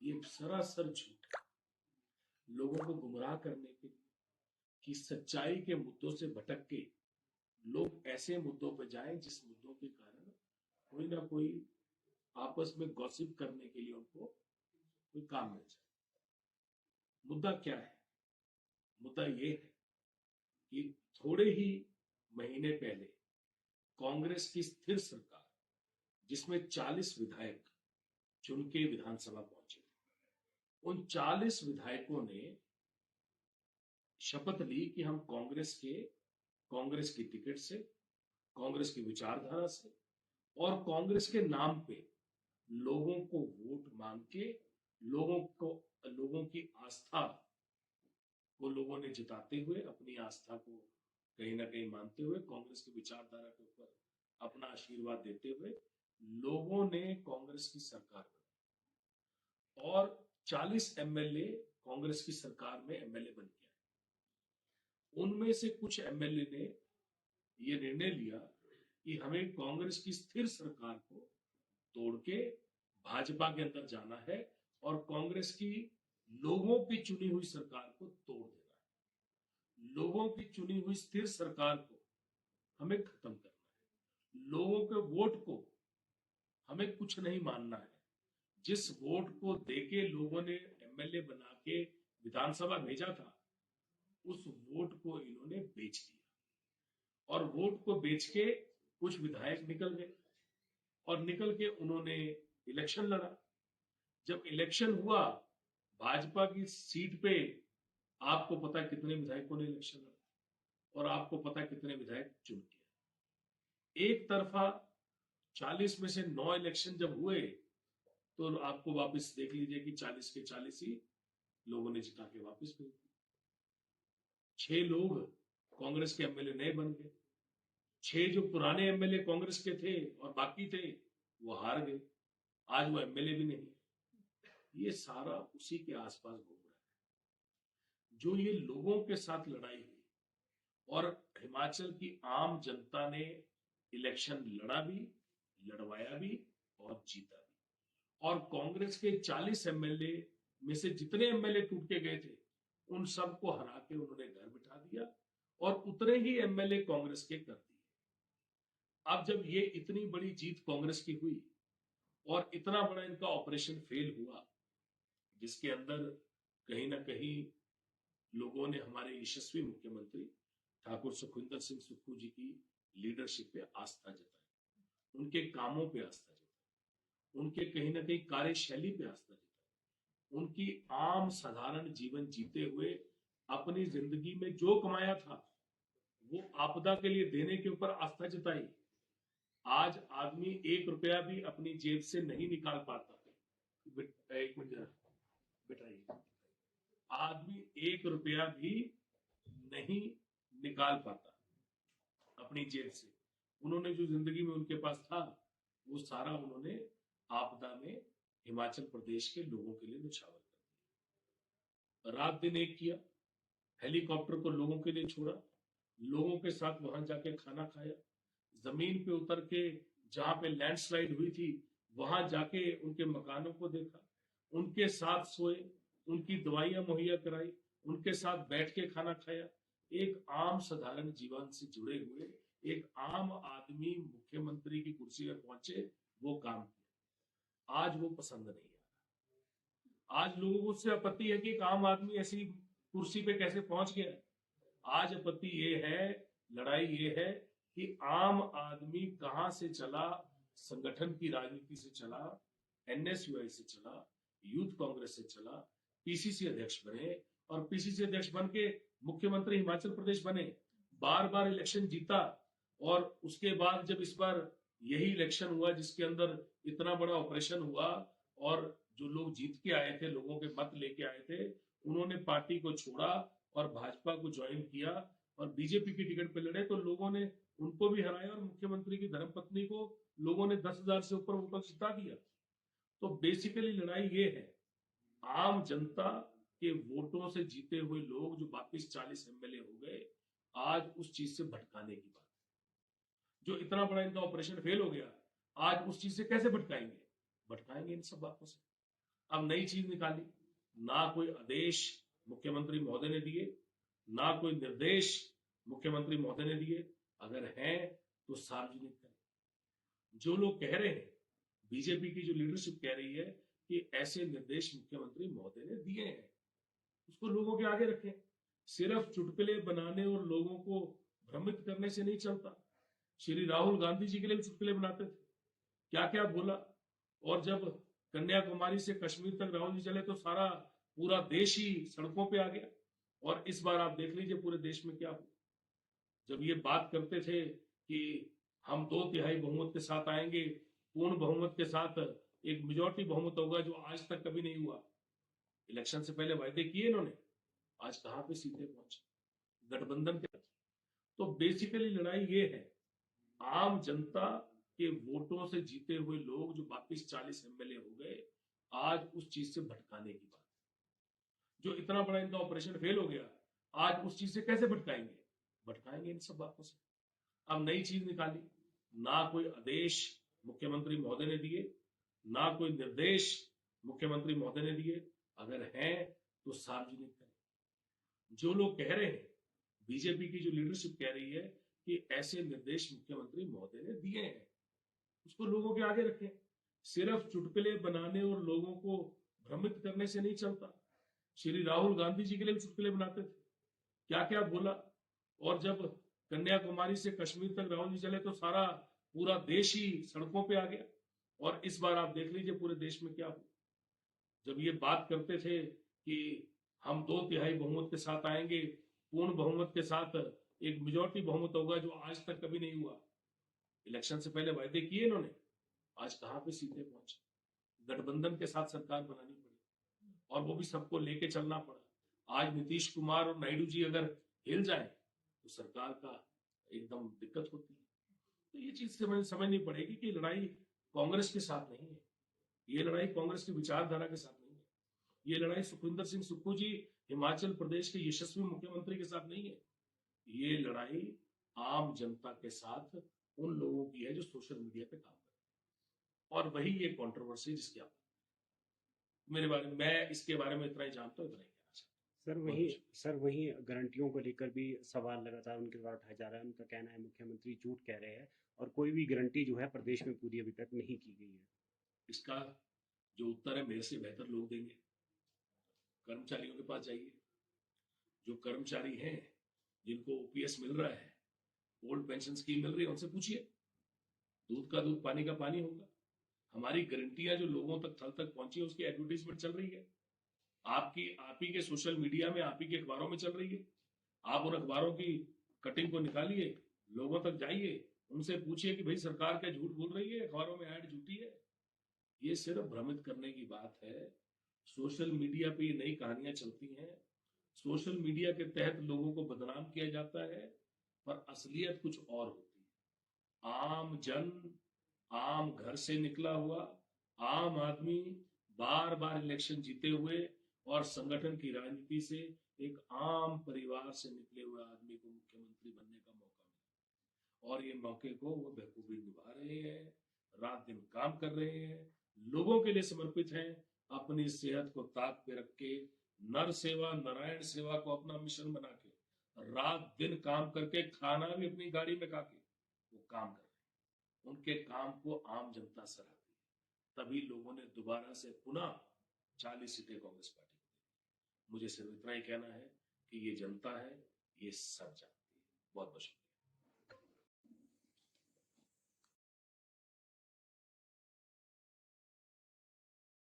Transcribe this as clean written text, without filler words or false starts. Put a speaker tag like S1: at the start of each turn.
S1: ये सरासर झूठ है, लोगों को गुमराह करने के लिए, कि सच्चाई के मुद्दों से भटक के लोग ऐसे मुद्दों पर जाएं जिस मुद्दों के कारण कोई ना कोई आपस में गॉसिप करने के लिए उनको कोई काम मिल जाए। मुद्दा क्या है? मुद्दा ये है कि थोड़े ही महीने पहले कांग्रेस की स्थिर सरकार, जिसमें 40 विधायक चुन के विधानसभा पहुंचे थे, उन 40 विधायकों ने शपथ ली कि हम कांग्रेस की टिकट से, कांग्रेस की विचारधारा से और कांग्रेस के नाम पे लोगों को वोट मांग के लोगों की आस्था को लोगों ने जिताते हुए, अपनी आस्था को कहीं ना कहीं मानते हुए, कांग्रेस की विचारधारा के ऊपर अपना आशीर्वाद देते हुए लोगों ने कांग्रेस की सरकार बनाई और 40 एमएलए कांग्रेस की सरकार में एमएलए बन गया। उनमें से कुछ एमएलए ने यह निर्णय लिया कि हमें कांग्रेस की स्थिर सरकार को तोड़ के भाजपा के अंदर जाना है और कांग्रेस की लोगों की चुनी हुई सरकार को तोड़ देना है। लोगों की चुनी हुई स्थिर सरकार को हमें खत्म करना है। लोगों के वोट को हमें कुछ नहीं मानना है। जिस वोट को देके लोगों ने एमएलए बना के विधानसभा भेजा था, उस वोट को इन्होंने बेच दिया और वोट को बेच के कुछ विधायक निकल गए और निकल के उन्होंने इलेक्शन लड़ा। जब इलेक्शन हुआ, भाजपा की सीट पे आपको पता है कितने विधायकों ने इलेक्शन लड़ा और आपको पता है कितने विधायक चुन के। एक तरफा 40 में से 9 इलेक्शन जब हुए तो आपको वापस देख लीजिए कि 40 के 40 ही लोगों ने जिता के वापस भेज दिए। 6 लोग कांग्रेस के एमएलए नए बन गए। 6 जो पुराने एमएलए कांग्रेस के थे और बाकी थे वो हार गए। आज वो एमएलए भी नहीं है। ये सारा उसी के आसपास घूम रहा है। जो ये लोगों के साथ लड़ाई हुई और हिमाचल की आम जनता ने इलेक्शन लड़ा भी, लड़वाया भी और जीता भी। और कांग्रेस के 40 एमएलए में से जितने एमएलए टूट के गए थे, उन सबको हरा के उन्होंने घर बिठा दिया और उतने ही एमएलए कांग्रेस के कर दिए। अब जब ये इतनी बड़ी जीत कांग्रेस की हुई और इतना बड़ा इनका ऑपरेशन फेल हुआ, जिसके अंदर कहीं ना कहीं लोगों ने हमारे यशस्वी मुख्यमंत्री ठाकुर सुखविंदर सिंह सुक्खू जी की लीडरशिप पे आस्था जताई, उनके कामों पे आस्था जताई, उनके कहीं ना कहीं कार्यशैली पे आस्था जताई, उनकी आम साधारण जीवन जीते हुए अपनी जिंदगी में जो कमाया था वो आपदा के लिए देने के ऊपर आस्था जताई। आज आदमी 1 रुपया भी अपनी जेब से नहीं निकाल पाता। एक मिनट बिठाइए। आदमी 1 रुपया भी नहीं निकाल पाता अपनी जेब से। उन्होंने जो जिंदगी में उनके पास था वो सारा उन्होंने आपदा में हिमाचल प्रदेश के लोगों के लिए न्यौछावर कर दिया। रात दिन एक किया, हेलीकॉप्टर को लोगों के लिए छोड़ा, लोगों के साथ वहां जाके खाना खाया, जमीन पे उतर के जहां पे लैंडस्लाइड हुई थी वहां जाके उनके मकानों को देखा, उनके साथ सोए, उनकी दवाइयां मुहैया कराई, उनके साथ बैठ के खाना खाया। एक आम साधारण जीवन से जुड़े हुए एक आम आदमी मुख्यमंत्री की कुर्सी पर पहुंचे, वो काम किया। आज वो पसंद नहीं आ रहा। आज लोगों को उससे आपत्ति है कि एक आम आदमी ऐसी कुर्सी पे कैसे पहुंच गया। आज आपत्ति ये है, लड़ाई ये है कि आम आदमी कहां से चला, संगठन की राजनीति से चला, एनएसयूआई से चला, यूथ कांग्रेस से चला, पीसीसी अध्यक्ष बने और पीसीसी अध्यक्ष बन के मुख्यमंत्री हिमाचल प्रदेश बने, बार बार इलेक्शन जीता और उसके बाद जब इस बार यही इलेक्शन हुआ जिसके अंदर इतना बड़ा ऑपरेशन हुआ और जो लोग जीत के आए थे, लोगों के मत लेके आए थे, उन्होंने पार्टी को छोड़ा और भाजपा को ज्वाइन किया और बीजेपी की टिकट पे लड़े, तो लोगों ने उनको भी हराया और मुख्यमंत्री की धर्मपत्नी को लोगों ने 10,000 से ऊपर वोटों से जिता दिया। तो बेसिकली लड़ाई ये है, आम जनता के वोटों से जीते हुए लोग जो वापिस 40 एमएलए हो गए, आज उस चीज से भटकाने की बात। जो इतना बड़ा इनका ऑपरेशन फेल हो गया, आज उस चीज से कैसे भटकाएंगे? भटकाएंगे इन सब बातों से। अब नई चीज निकाली, ना कोई आदेश मुख्यमंत्री महोदय ने दिए, ना कोई निर्देश मुख्यमंत्री महोदय ने दिए। अगर हैं तो सार्वजनिक करें। जो लोग कह रहे हैं, बीजेपी की जो लीडरशिप कह रही है कि ऐसे निर्देश मुख्यमंत्री महोदय ने दिए हैं, उसको लोगों के आगे रखें। सिर्फ चुटकुले बनाने और लोगों को भ्रमित करने से नहीं चलता। श्री राहुल गांधी जी के लिए भी चुटकुले बनाते थे, क्या क्या बोला। और जब कन्याकुमारी से कश्मीर तक राहुल जी चले तो सारा पूरा देश ही सड़कों पे आ गया। और इस बार आप देख लीजिए पूरे देश में क्या हुआ। जब ये बात करते थे कि हम 2/3 बहुमत के साथ आएंगे, पूर्ण बहुमत के साथ एक मेजॉरिटी बहुमत होगा, जो आज तक कभी नहीं हुआ। इलेक्शन से पहले वायदे किए इन्होंने, आज कहां पे सीटें पहुंचे, गठबंधन के। तो बेसिकली लड़ाई ये है, आम जनता के वोटों से जीते हुए लोग जो वापिस 40 एमएलए हो गए, आज उस चीज से भटकाने की बात। जो इतना बड़ा इनका ऑपरेशन फेल हो गया, आज उस चीज से कैसे भटकाएंगे? भटकाएंगे इन सब बातों से। अब नई चीज निकाली, ना कोई आदेश मुख्यमंत्री महोदय ने दिए, ना कोई निर्देश मुख्यमंत्री महोदय ने दिए। अगर हैं तो सार्वजनिक करें। जो लोग कह रहे हैं, बीजेपी की जो लीडरशिप कह रही है कि ऐसे निर्देश मुख्यमंत्री महोदय ने दिए हैं, उसको लोगों के आगे रखें। सिर्फ चुटकुले बनाने और लोगों को भ्रमित करने से नहीं चलता। श्री राहुल गांधी जी के लिए भी चुटकुले बनाते थे, क्या क्या बोला। और जब कन्याकुमारी से कश्मीर तक राहुल जी चले तो सारा पूरा देश ही सड़कों पे आ गया। और इस बार आप देख लीजिए पूरे देश में क्या हुआ। जब ये बात करते थे कि हम 2/3 बहुमत के साथ आएंगे, पूर्ण बहुमत के साथ एक मेजॉरिटी बहुमत होगा, जो आज तक कभी नहीं हुआ। इलेक्शन से पहले वायदे किए इन्होंने, आज कहां पे सीटें पहुंचे। गठबंधन के साथ सरकार बनानी पड़ी और वो भी सबको लेके चलना पड़ा। आज नीतीश कुमार और नायडू जी अगर हिल जाए तो सरकार का एकदम दिक्कत होती है। तो ये चीज समझनी पड़ेगी कि लड़ाई कांग्रेस के साथ नहीं है, ये लड़ाई कांग्रेस की विचारधारा के साथ नहीं है, ये लड़ाई सुखविंदर सिंह सुक्खू जी हिमाचल प्रदेश के यशस्वी मुख्यमंत्री के साथ नहीं है। ये लड़ाई आम जनता के साथ उन लोगों की है जो सोशल मीडिया पे काम करते हैं। और वही ये कंट्रोवर्सी जिसकी आप, मेरे बारे में, मैं इसके बारे में इतना ही जानता हूँ, इतना ही कहना चाहता हूँ।
S2: सर वही गारंटियों को लेकर भी सवाल लगातार उनके द्वारा उठाया जा रहा है। उनका कहना है मुख्यमंत्री झूठ कह रहे हैं और कोई भी गारंटी जो है प्रदेश में पूरी अभी तक नहीं की गई है।
S1: इसका जो उत्तर है मेरे से बेहतर लोग देंगे। कर्मचारियों के पास जाइए, जो कर्मचारी हैं जिनको ओपीएस मिल रहा है, ओल्ड पेंशन स्कीम मिल रही है, उनसे पूछिए। दूध का दूध पानी का पानी होगा। हमारी गारंटियां जो लोगों तक थल तक पहुंची है, उसकी एडवर्टीजमेंट चल रही है, आपकी आप ही के सोशल मीडिया में, आप ही के अखबारों में चल रही है। आप उन अखबारों की कटिंग को निकालिए, लोगों तक जाइए, उनसे पूछिए कि भाई सरकार क्या झूठ बोल रही है, अखबारों में ऐड झूठी है। ये सिर्फ भ्रमित करने की बात है। सोशल मीडिया पे ये नई कहानियां चलती हैं, सोशल मीडिया के तहत लोगों को बदनाम किया जाता है, पर असलियत कुछ और होती है। आम जन, आम घर से निकला हुआ आम आदमी, बार बार इलेक्शन जीते हुए और संगठन की राजनीति से एक आम परिवार से निकले हुए आदमी को मुख्यमंत्री बनने का मौका मिला, और ये मौके को वो बखूबी निभा रहे हैं, रात दिन काम कर रहे हैं, लोगों के लिए समर्पित हैं। अपनी सेहत को ताक पे रख के, नर सेवा नारायण सेवा को अपना मिशन बना के, रात दिन काम करके, खाना भी अपनी गाड़ी में खा के वो काम कर रहे हैं। उनके काम को आम जनता सराहती है। तभी लोगों ने दोबारा से पुनः 40 सीटें कांग्रेस पार्टी को दी। मुझे सिर्फ इतना ही कहना है कि ये जनता है, ये सब जानती है। बहुत बहुत शुक्रिया।